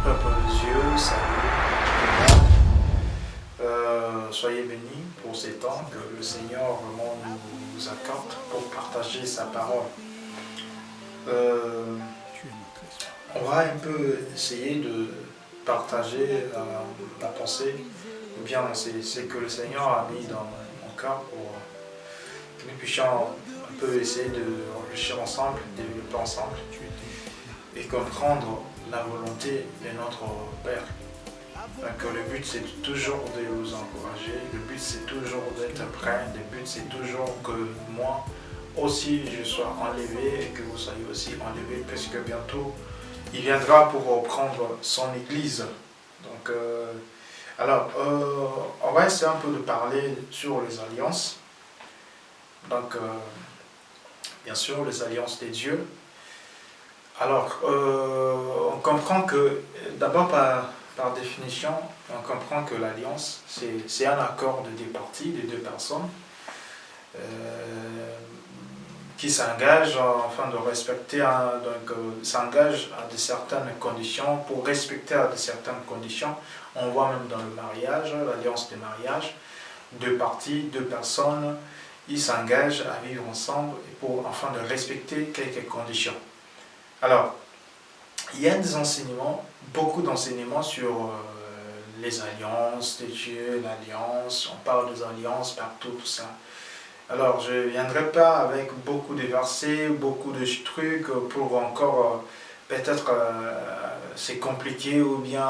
peuple de Dieu, salut. Soyez bénis pour ces temps que le Seigneur vraiment nous accorde pour partager sa parole. On va un peu essayer de partager la pensée, ou bien c'est que le Seigneur a mis dans mon cœur pour que nous puissions un peu essayer de réfléchir ensemble, développer ensemble et comprendre la volonté de notre Père. Donc le but c'est toujours de vous encourager, le but c'est toujours d'être prêt, le but c'est toujours que moi aussi je sois enlevé et que vous soyez aussi enlevés, parce que bientôt il viendra pour prendre son église. Donc on va essayer un peu de parler sur les alliances. Donc bien sûr les alliances des dieux. Alors on comprend que d'abord par définition, on comprend que l'alliance, c'est un accord de deux parties, de deux personnes, qui s'engagent afin de respecter, s'engagent à de certaines conditions, pour respecter à de certaines conditions. On voit même dans le mariage, l'alliance de mariage, deux parties, deux personnes, ils s'engagent à vivre ensemble afin de respecter quelques conditions. Alors, il y a des enseignements, beaucoup d'enseignements sur les alliances de Dieu, l'alliance, on parle des alliances partout, tout ça. Alors, je ne viendrai pas avec beaucoup de versets, beaucoup de trucs pour encore, peut-être c'est compliqué ou bien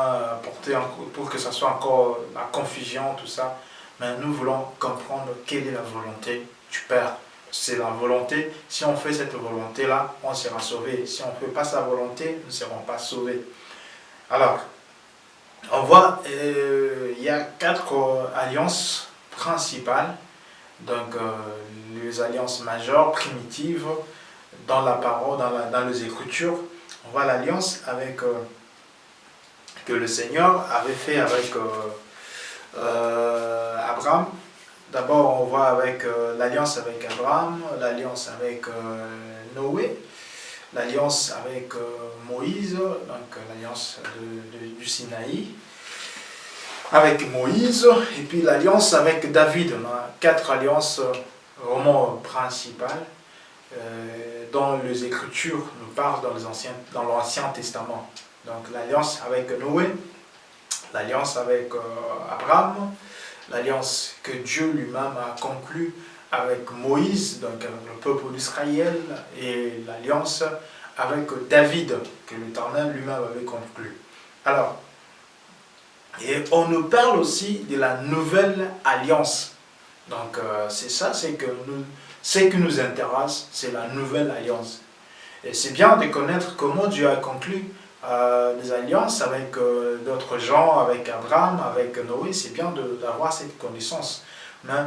pour que ça soit encore la confusion, tout ça. Mais nous voulons comprendre quelle est la volonté du Père. C'est la volonté. Si on fait cette volonté-là, on sera sauvé. Si on ne fait pas sa volonté, nous ne serons pas sauvés. Alors, on voit, il y a 4 alliances principales. Donc, les alliances majeures, primitives, dans la parole, dans les Écritures. On voit l'alliance avec que le Seigneur avait fait avec Abraham. D'abord, on voit avec l'alliance avec Abraham, l'alliance avec Noé, l'alliance avec Moïse, donc l'alliance du Sinaï, avec Moïse, et puis l'alliance avec David. On a 4 alliances vraiment principales dont les Écritures nous parlent dans l'Ancien Testament. Donc l'alliance avec Noé, l'alliance avec Abraham, l'alliance que Dieu lui-même a conclue avec Moïse, donc avec le peuple d'Israël, et l'alliance avec David, que l'Éternel lui-même avait conclue. Alors, et on nous parle aussi de la nouvelle alliance. Donc, c'est ça, ce qui nous intéresse, c'est la nouvelle alliance. Et c'est bien de connaître comment Dieu a conclu des alliances avec d'autres gens, avec Abraham, avec Noé. C'est bien d'avoir cette connaissance. Mais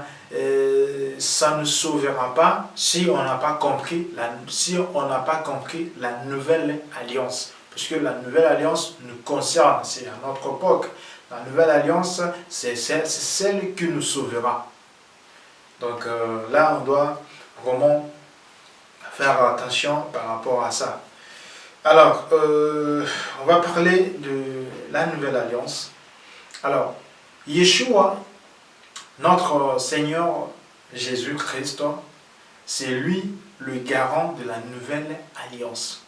ça ne sauvera pas si on n'a pas compris la nouvelle alliance. Parce que la nouvelle alliance nous concerne, c'est à notre époque. La nouvelle alliance, c'est celle qui nous sauvera. Donc là, on doit vraiment faire attention par rapport à ça. Alors, on va parler de la nouvelle alliance. Alors, Yeshua, notre Seigneur Jésus-Christ, c'est lui le garant de la nouvelle alliance.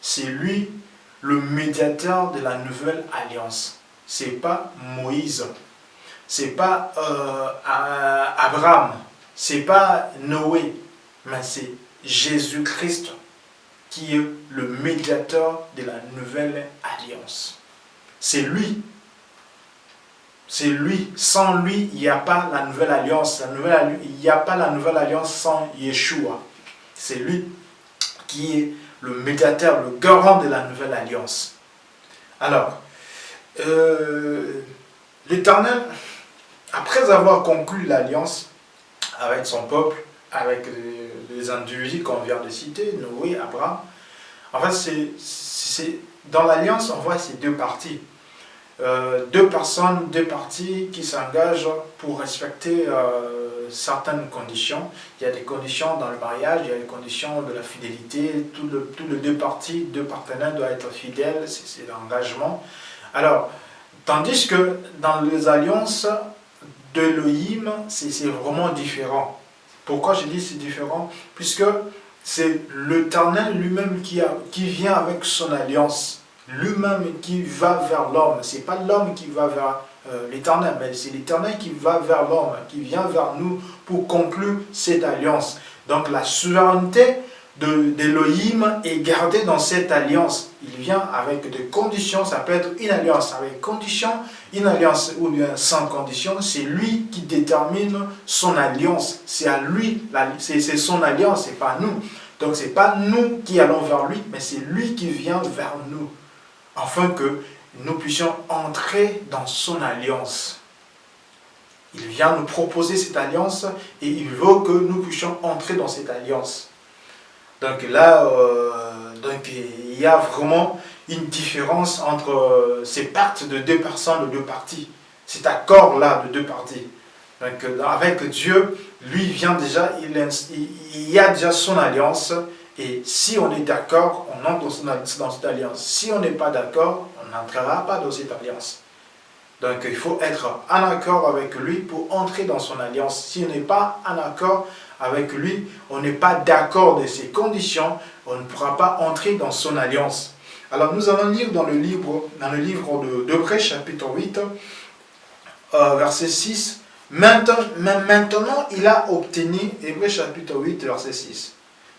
C'est lui le médiateur de la nouvelle alliance. C'est pas Moïse, c'est pas Abraham, c'est pas Noé, mais c'est Jésus-Christ qui est le médiateur de la nouvelle alliance. C'est lui. C'est lui. Sans lui, il n'y a pas la nouvelle alliance. Il n'y a pas la nouvelle alliance sans Yeshua. C'est lui qui est le médiateur, le garant de la nouvelle alliance. Alors, l'Éternel, après avoir conclu l'alliance avec son peuple, avec les individus qu'on vient de citer, Noé, Abraham, en fait, dans l'alliance, on voit ces deux parties. deux personnes, deux parties qui s'engagent pour respecter certaines conditions. Il y a des conditions dans le mariage, il y a les conditions de la fidélité. Tous les deux parties, deux partenaires doivent être fidèles, c'est l'engagement. Alors, tandis que dans les alliances d'Elohim, c'est vraiment différent. Pourquoi je dis c'est différent? Puisque c'est l'Éternel lui-même qui vient avec son alliance. Lui-même qui va vers l'homme. Ce n'est pas l'homme qui va vers l'Éternel, mais c'est l'Éternel qui va vers l'homme, qui vient vers nous pour conclure cette alliance. Donc la souveraineté d'Elohim est gardée dans cette alliance. Il vient avec des conditions, ça peut être une alliance avec conditions, une alliance ou bien sans condition. C'est lui qui détermine son alliance. C'est à lui, c'est son alliance, c'est pas nous. Donc c'est pas nous qui allons vers lui, mais c'est lui qui vient vers nous, afin que nous puissions entrer dans son alliance. Il vient nous proposer cette alliance et il veut que nous puissions entrer dans cette alliance. Donc là, il y a vraiment une différence entre ces pactes de deux personnes, de deux parties. Cet accord-là de deux parties. Donc avec Dieu, lui vient déjà, il y a déjà son alliance. Et si on est d'accord, on entre dans cette alliance. Si on n'est pas d'accord, on n'entrera pas dans cette alliance. Donc il faut être en accord avec lui pour entrer dans son alliance. Si on n'est pas en accord avec lui, on n'est pas d'accord de ses conditions, on ne pourra pas entrer dans son alliance. Alors nous allons lire dans le livre d'Hébreux chapitre 8, verset 6. Maintenant il a obtenu, Hébreux chapitre 8, verset 6.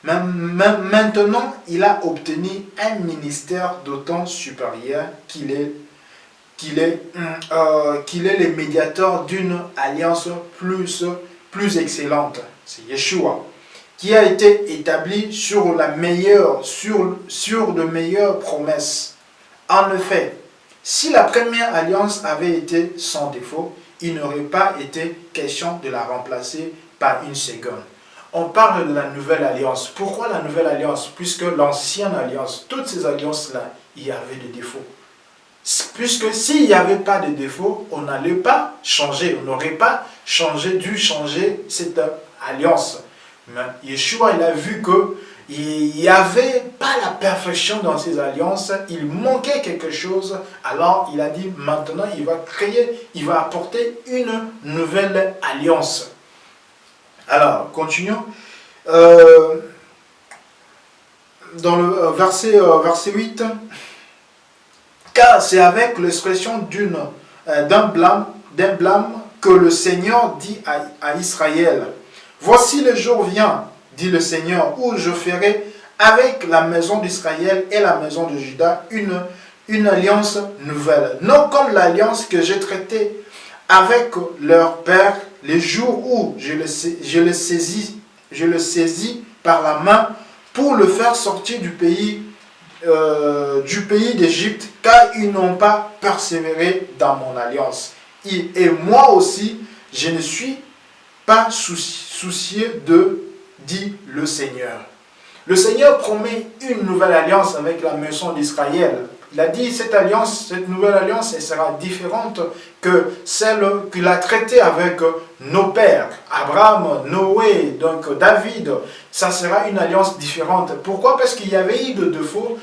Maintenant, il a obtenu un ministère d'autant supérieur qu'il est le médiateur d'une alliance plus excellente. C'est Yeshua, qui a été établi sur de meilleures promesses. En effet, si la première alliance avait été sans défaut, il n'aurait pas été question de la remplacer par une seconde. On parle de la nouvelle alliance. Pourquoi la nouvelle alliance? Puisque l'ancienne alliance, toutes ces alliances-là, il y avait des défauts. Puisque s'il n'y avait pas de défauts, on n'allait pas changer. On n'aurait pas dû changer cette alliance. Mais Yeshua, il a vu qu'il n'y avait pas la perfection dans ces alliances. Il manquait quelque chose. Alors, il a dit, maintenant, il va apporter une nouvelle alliance. Alors, continuons. Dans le verset 8, car c'est avec l'expression d'un blâme que le Seigneur dit à Israël, voici le jour vient, dit le Seigneur, où je ferai avec la maison d'Israël et la maison de Juda une alliance nouvelle, non comme l'alliance que j'ai traitée avec leur père les jours où je le saisis par la main pour le faire sortir du pays d'Égypte, car ils n'ont pas persévéré dans mon alliance. Et moi aussi, je ne suis pas soucieux d'eux, dit le Seigneur. Le Seigneur promet une nouvelle alliance avec la maison d'Israël. Il a dit cette nouvelle alliance, elle sera différente que celle qu'il a traitée avec nos pères, Abraham, Noé, donc David. Ça sera une alliance différente. Pourquoi? Parce qu'il y avait eu de défauts.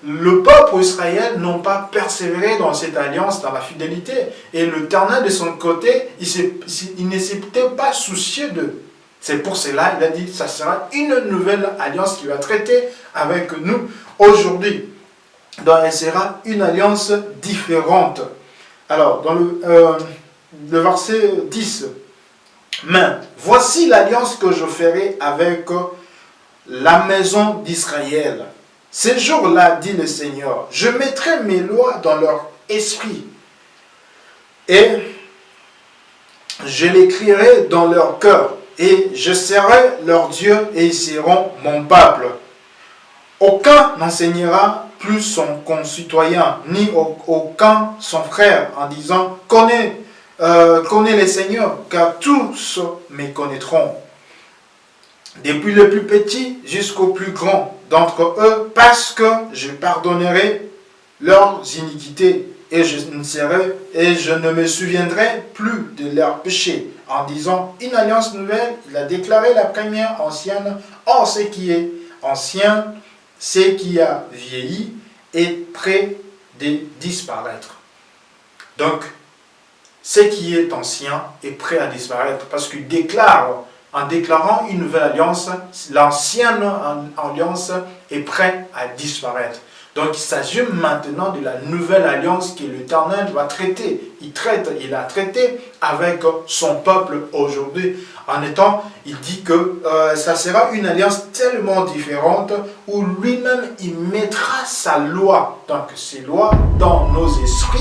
Le peuple Israël n'ont pas persévéré dans cette alliance, dans la fidélité. Et l'Éternel de son côté, il ne s'était pas soucieux d'eux. C'est pour cela qu'il a dit, ça sera une nouvelle alliance qui va traiter avec nous aujourd'hui. Donc, elle sera une alliance différente. Alors, dans le verset 10, mais voici l'alliance que je ferai avec la maison d'Israël. Ces jours-là, dit le Seigneur, je mettrai mes lois dans leur esprit et je l'écrirai dans leur cœur. Et je serai leur Dieu et ils seront mon peuple. Aucun n'enseignera plus son concitoyen, ni aucun son frère, en disant « Connais les seigneurs, car tous me connaîtront. » Depuis le plus petit jusqu'au plus grand d'entre eux, parce que je pardonnerai leurs iniquités et je ne me souviendrai plus de leurs péchés. En disant une alliance nouvelle, il a déclaré la première ancienne. Or, ce qui est ancien, ce qui a vieilli, est près de disparaître. Donc, ce qui est ancien est prêt à disparaître parce qu'il déclare, en déclarant une nouvelle alliance, l'ancienne alliance est prête à disparaître. Donc il s'agit maintenant de la nouvelle alliance que l'Éternel va traiter. Il a traité avec son peuple aujourd'hui. Il dit que ça sera une alliance tellement différente où lui-même il mettra sa loi, donc ses lois dans nos esprits.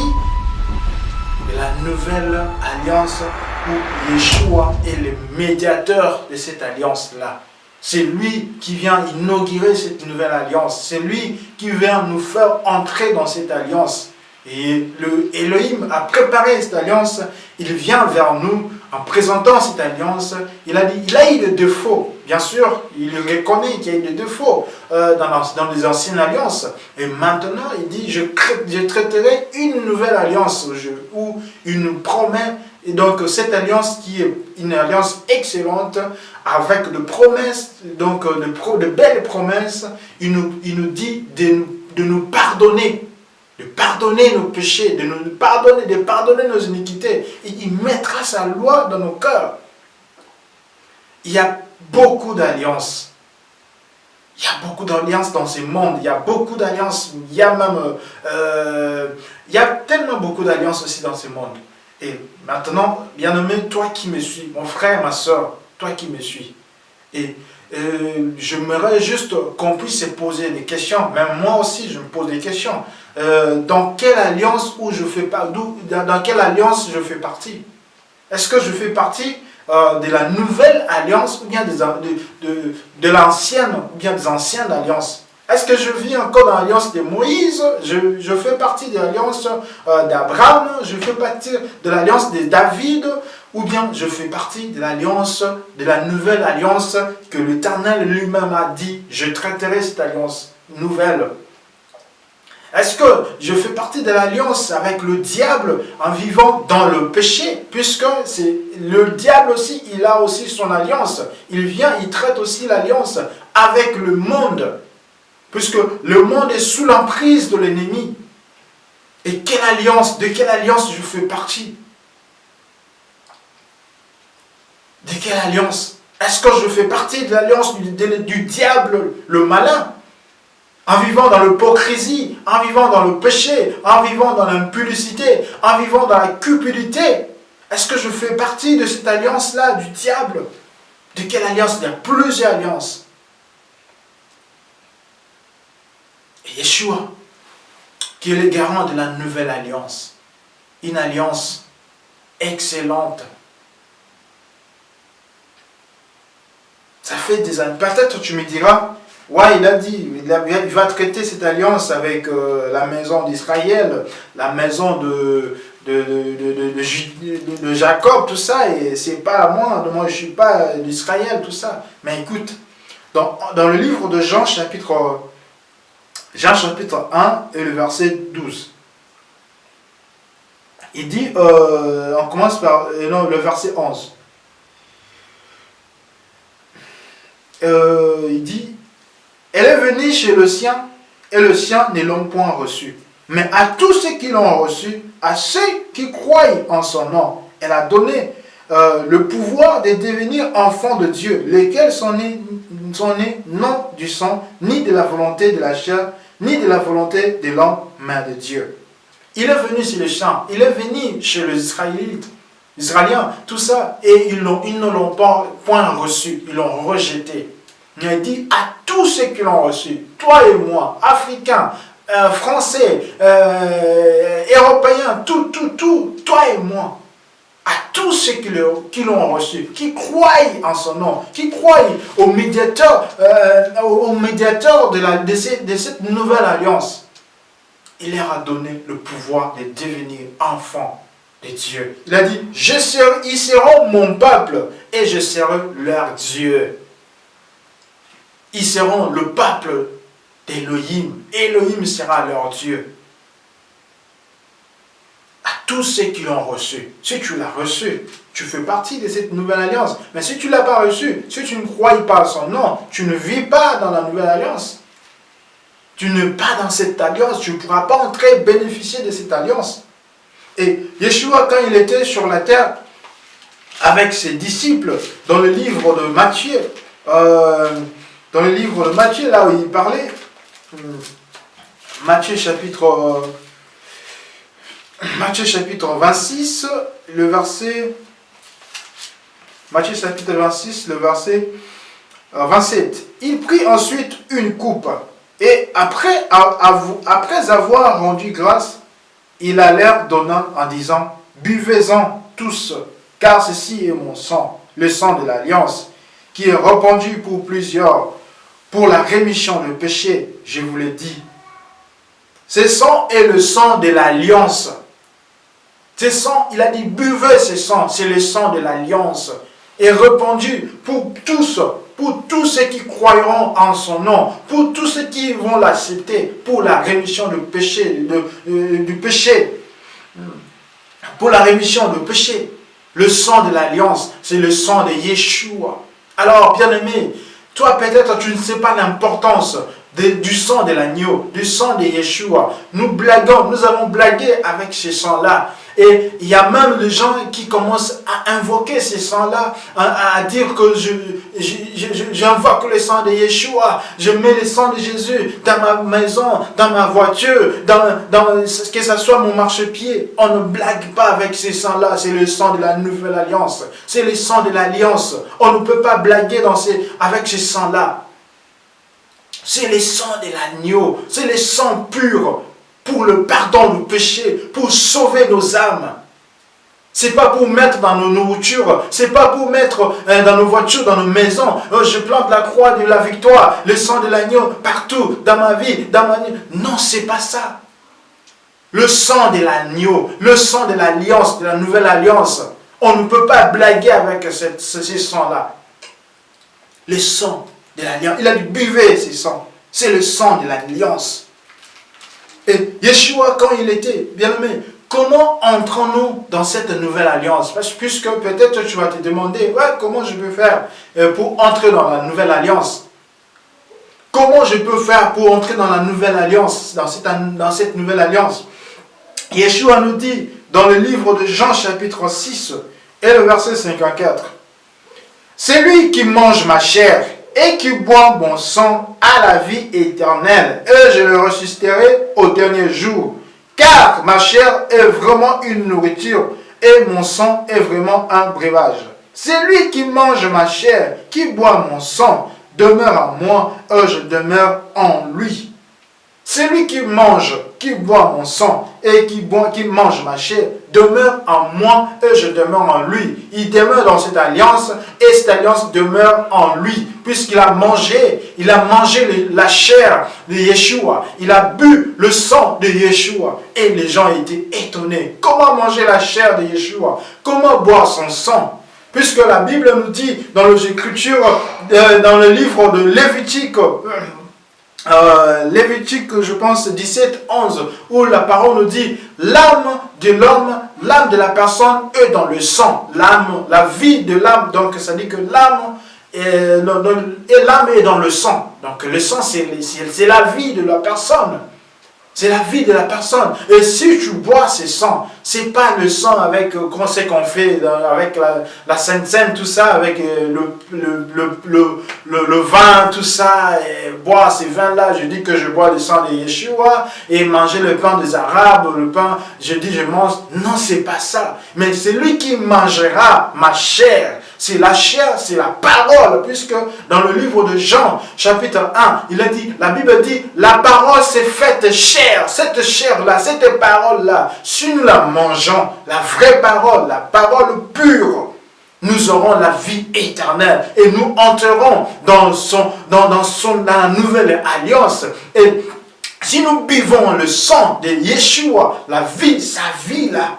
La nouvelle alliance où Yeshua est le médiateur de cette alliance-là. C'est lui qui vient inaugurer cette nouvelle alliance. C'est lui qui vient nous faire entrer dans cette alliance. Et le Elohim a préparé cette alliance. Il vient vers nous en présentant cette alliance. Il a dit, il a eu des défauts. Bien sûr, il reconnaît qu'il y a eu des défauts dans les anciennes alliances. Et maintenant, il dit, je traiterai une nouvelle alliance ou une promesse. Et donc, cette alliance qui est une alliance excellente, avec de promesses, donc de belles promesses, il nous dit de nous pardonner. De pardonner nos péchés, de pardonner nos iniquités. Et il mettra sa loi dans nos cœurs. Il y a beaucoup d'alliances. Il y a beaucoup d'alliances dans ce monde. Il y a beaucoup d'alliances. Il y a même... il y a tellement beaucoup d'alliances aussi dans ce monde. Et maintenant, bien-aimé, toi qui me suis, mon frère, ma soeur, toi qui me suis. Et j'aimerais juste qu'on puisse se poser des questions. Même moi aussi, je me pose des questions. Dans quelle alliance dans quelle alliance je fais partie? Est-ce que je fais partie de la nouvelle alliance ou bien de l'ancienne ou bien des anciennes alliances? Est-ce que je vis encore dans l'alliance de Moïse? Je fais partie de l'alliance d'Abraham? Je fais partie de l'alliance de David? Ou bien je fais partie de l'alliance, de la nouvelle alliance que l'Éternel lui-même a dit, je traiterai cette alliance nouvelle? Est-ce que je fais partie de l'alliance avec le diable en vivant dans le péché? Puisque le diable aussi, il a aussi son alliance. Il vient, il traite aussi l'alliance avec le monde. Puisque le monde est sous l'emprise de l'ennemi. Et de quelle alliance je fais partie? De quelle alliance? Est-ce que je fais partie de l'alliance du diable, le malin? En vivant dans l'hypocrisie, en vivant dans le péché, en vivant dans l'impudicité, en vivant dans la cupidité. Est-ce que je fais partie de cette alliance-là, du diable? De quelle alliance? Il y a plusieurs alliances. Et Yeshua, qui est le garant de la nouvelle alliance. Une alliance excellente. Ça fait des années. Peut-être tu me diras, ouais, il a dit, il va traiter cette alliance avec la maison d'Israël, la maison de Jacob, tout ça, et c'est pas à moi je ne suis pas d'Israël, tout ça. Mais écoute, dans le livre de Jean chapitre 1 et le verset 12, il dit, on commence par le verset 11. Il dit, elle est venue chez le sien, et le sien ne l'ont point reçu. Mais à tous ceux qui l'ont reçu, à ceux qui croient en son nom, elle a donné le pouvoir de devenir enfants de Dieu, lesquels sont nés non du sang, ni de la volonté de la chair, ni de la volonté de l'homme, mais de Dieu. Il est venu sur les champs, il est venu chez les Israéliens, tout ça, et ils ne l'ont point reçu, ils l'ont rejeté. Il a dit à tous ceux qui l'ont reçu, toi et moi, Africains, Français, Européens, tout, toi et moi, à tous ceux qui l'ont reçu, qui croient en son nom, qui croient au médiateur de cette nouvelle alliance, il leur a donné le pouvoir de devenir enfants de Dieu. Il a dit, ils seront mon peuple et je serai leur Dieu. Ils seront le peuple d'Élohim. Élohim sera leur Dieu. tous ceux qui l'ont reçu. Si tu l'as reçu, tu fais partie de cette nouvelle alliance. Mais si tu ne l'as pas reçu, si tu ne crois pas à son nom, tu ne vis pas dans la nouvelle alliance. Tu n'es pas dans cette alliance, tu ne pourras pas entrer bénéficier de cette alliance. Et Yeshua, quand il était sur la terre, avec ses disciples, dans le livre de Matthieu, là où il parlait, Matthieu chapitre 26, le verset, Matthieu chapitre 26, le verset 27. Il prit ensuite une coupe, et après avoir rendu grâce, il la leur donna en disant, buvez-en tous, car ceci est mon sang, le sang de l'alliance, qui est répandu pour plusieurs, pour la rémission de péché, je vous l'ai dit. Ce sang est le sang de l'alliance. Ce sang, il a dit, buvez ce sang, c'est le sang de l'alliance, est répandu pour tous ceux qui croiront en son nom, pour tous ceux qui vont l'accepter, pour la rémission du péché, du péché, pour la rémission du péché. Le sang de l'alliance, c'est le sang de Yeshua. Alors, bien-aimé, toi peut-être tu ne sais pas l'importance du sang de l'agneau, du sang de Yeshua. Nous blaguons, nous avons blagué avec ce sang-là. Et il y a même des gens qui commencent à invoquer ce sang-là, à dire que j'invoque le sang de Yeshua, je mets le sang de Jésus dans ma maison, dans ma voiture, que ce soit mon marchepied. On ne blague pas avec ce sang-là, c'est le sang de la nouvelle alliance. C'est le sang de l'alliance. On ne peut pas blaguer avec ce sang-là. C'est le sang de l'agneau, c'est le sang pur pour le pardon du péché, pour sauver nos âmes. C'est pas pour mettre dans nos nourritures, c'est pas pour mettre dans nos voitures, dans nos maisons. Je plante la croix de la victoire, le sang de l'agneau partout, dans ma vie, dans ma vie. Non, c'est pas ça. Le sang de l'agneau, le sang de l'alliance, de la nouvelle alliance. On ne peut pas blaguer avec ce sang-là. Le sang de l'alliance. Il a dit buvez ce sang. C'est le sang de l'alliance. Et Yeshua, quand il était bien-aimé, comment entrons-nous dans cette nouvelle alliance? Puisque peut-être tu vas te demander, ouais, comment je peux faire pour entrer dans la nouvelle alliance? Comment je peux faire pour entrer dans la nouvelle alliance, dans cette nouvelle alliance? Yeshua nous dit dans le livre de Jean chapitre 6 et le verset 54, c'est lui qui mange ma chair et qui boit mon sang à la vie éternelle, et je le ressusciterai au dernier jour. Car ma chair est vraiment une nourriture, et mon sang est vraiment un breuvage. Celui qui mange ma chair, qui boit mon sang, demeure en moi, et je demeure en lui. Celui qui mange, qui boit mon sang, et qui mange ma chair, demeure en moi, et je demeure en lui. Il demeure dans cette alliance, et cette alliance demeure en lui, puisqu'il a mangé la chair de Yeshua. Il a bu le sang de Yeshua. Et les gens étaient étonnés. Comment manger la chair de Yeshua? Comment boire son sang? Puisque la Bible nous dit, dans les Écritures, dans le livre de Lévitique, Lévitique, je pense, 17, 11, où la parole nous dit, l'âme de l'homme, l'âme de la personne est dans le sang. L'âme, la vie de l'âme, donc ça dit que l'âme est dans le sang. Donc le sang, c'est la vie de la personne. C'est la vie de la personne. Et si tu bois ce sang, c'est pas le sang avec ce qu'on fait avec la Sainte Seine, tout ça, avec le vin, tout ça, et boire ces vins-là. Je dis que je bois le sang de Yeshua et manger le pain des Arabes, le pain, je dis je mange. Non, c'est pas ça. Mais c'est lui qui mangera ma chair. C'est la chair, c'est la parole, puisque dans le livre de Jean, chapitre 1, la Bible dit, la parole s'est faite chair. Cette chair-là, cette parole-là, si nous la mangeons, la vraie parole, la parole pure, nous aurons la vie éternelle et nous entrerons dans la nouvelle alliance. Et si nous buvons le sang de Yeshua, la vie, sa vie là,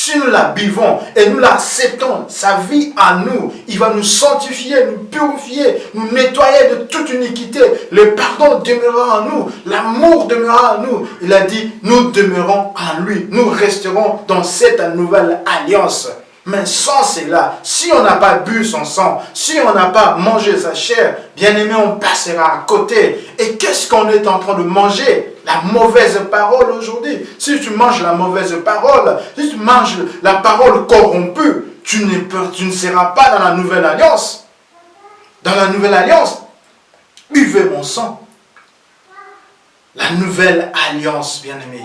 si nous la buvons et nous l'acceptons, sa vie à nous, il va nous sanctifier, nous purifier, nous nettoyer de toute iniquité. Le pardon demeurera en nous, l'amour demeurera en nous. Il a dit, nous demeurons en lui, nous resterons dans cette nouvelle alliance. Mais sans cela, si on n'a pas bu son sang, si on n'a pas mangé sa chair, bien aimé, on passera à côté. Et qu'est-ce qu'on est en train de manger? La mauvaise parole aujourd'hui. Si tu manges la mauvaise parole, si tu manges la parole corrompue, tu ne seras pas dans la nouvelle alliance. Dans la nouvelle alliance, buvez mon sang. La nouvelle alliance, bien aimé.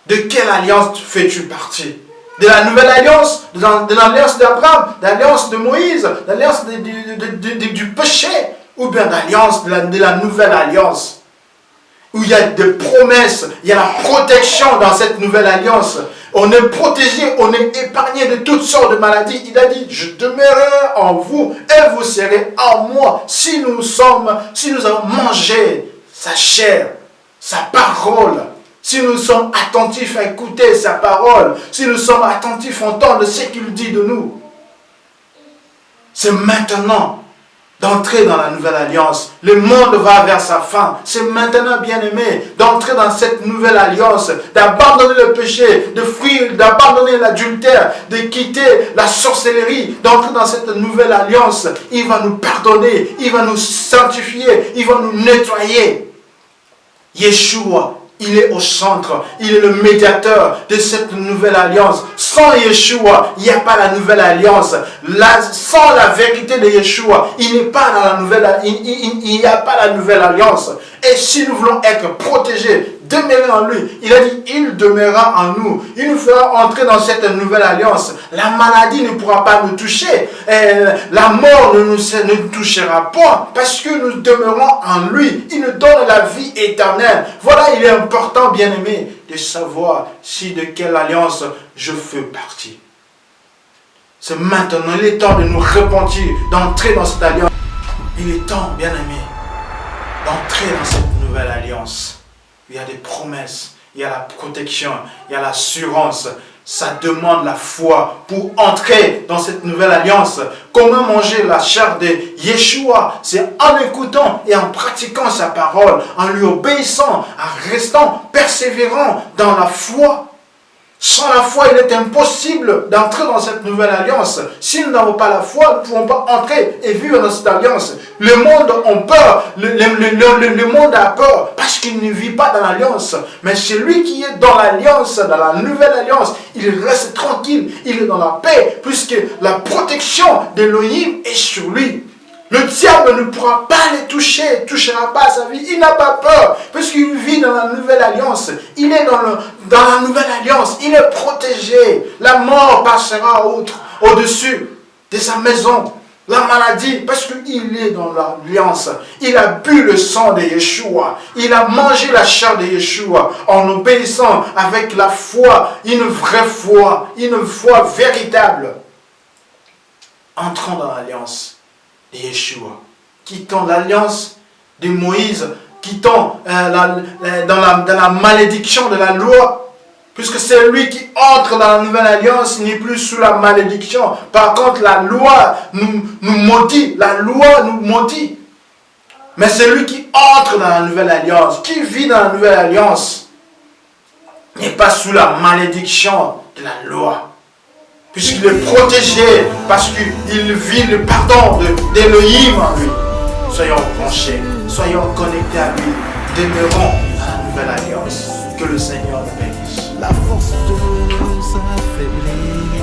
De quelle alliance fais-tu partie? De la nouvelle alliance, de l'alliance d'Abraham, de l'alliance de Moïse, de l'alliance du péché, ou bien d'alliance de la nouvelle alliance, où il y a des promesses, il y a la protection dans cette nouvelle alliance. On est protégé, on est épargné de toutes sortes de maladies. Il a dit, je demeurerai en vous et vous serez en moi. Si nous avons mangé sa chair, sa parole, si nous sommes attentifs à écouter sa parole, si nous sommes attentifs à entendre ce qu'il dit de nous, c'est maintenant d'entrer dans la nouvelle alliance. Le monde va vers sa fin. C'est maintenant, bien-aimé, d'entrer dans cette nouvelle alliance, d'abandonner le péché, de fuir, d'abandonner l'adultère, de quitter la sorcellerie, d'entrer dans cette nouvelle alliance. Il va nous pardonner, il va nous sanctifier, il va nous nettoyer. Yeshua, il est au centre, il est le médiateur de cette nouvelle alliance. Sans Yeshua, il n'y a pas la nouvelle alliance. Sans la vérité de Yeshua, il n'y a pas la nouvelle alliance. Et si nous voulons être protégés, demeurer en lui, il a dit, il demeurera en nous. Il nous fera entrer dans cette nouvelle alliance. La maladie ne pourra pas nous toucher. La mort ne nous touchera pas parce que nous demeurons en lui. Il nous donne la vie éternelle. Voilà, il est important, bien-aimé, de savoir si de quelle alliance je fais partie. C'est maintenant, il est temps de nous repentir, d'entrer dans cette alliance. Il est temps, bien-aimé, d'entrer dans cette nouvelle alliance. Il y a des promesses, il y a la protection, il y a l'assurance. Ça demande la foi pour entrer dans cette nouvelle alliance. Comment manger la chair de Yeshua? C'est en écoutant et en pratiquant sa parole, en lui obéissant, en restant persévérant dans la foi. Sans la foi, il est impossible d'entrer dans cette nouvelle alliance. Si nous n'avons pas la foi, nous ne pouvons pas entrer et vivre dans cette alliance. Le monde a peur, le monde a peur parce qu'il ne vit pas dans l'alliance. Mais celui qui est dans l'alliance, dans la nouvelle alliance, il reste tranquille, il est dans la paix puisque la protection d'Élohim est sur lui. Le diable ne pourra pas les toucher, ne touchera pas sa vie. Il n'a pas peur, puisqu'il vit dans la nouvelle alliance. Il est dans la nouvelle alliance. Il est protégé. La mort passera au-dessus de sa maison. La maladie, parce qu'il est dans l'alliance. Il a bu le sang de Yeshua. Il a mangé la chair de Yeshua en obéissant avec la foi, une vraie foi, une foi véritable. Entrons dans l'alliance de Yeshua, quittant l'alliance de Moïse, quittant dans la malédiction de la loi, puisque c'est lui qui entre dans la nouvelle alliance, il n'est plus sous la malédiction. Par contre, la loi nous maudit, la loi nous maudit. Mais c'est lui qui entre dans la nouvelle alliance, qui vit dans la nouvelle alliance, n'est pas sous la malédiction de la loi. Puisqu'il est protégé, parce qu'il vit le pardon d'Élohim en lui. Soyons branchés, soyons connectés à lui, demeurons à la nouvelle alliance. Que le Seigneur nous bénisse. La force de s'affaiblir.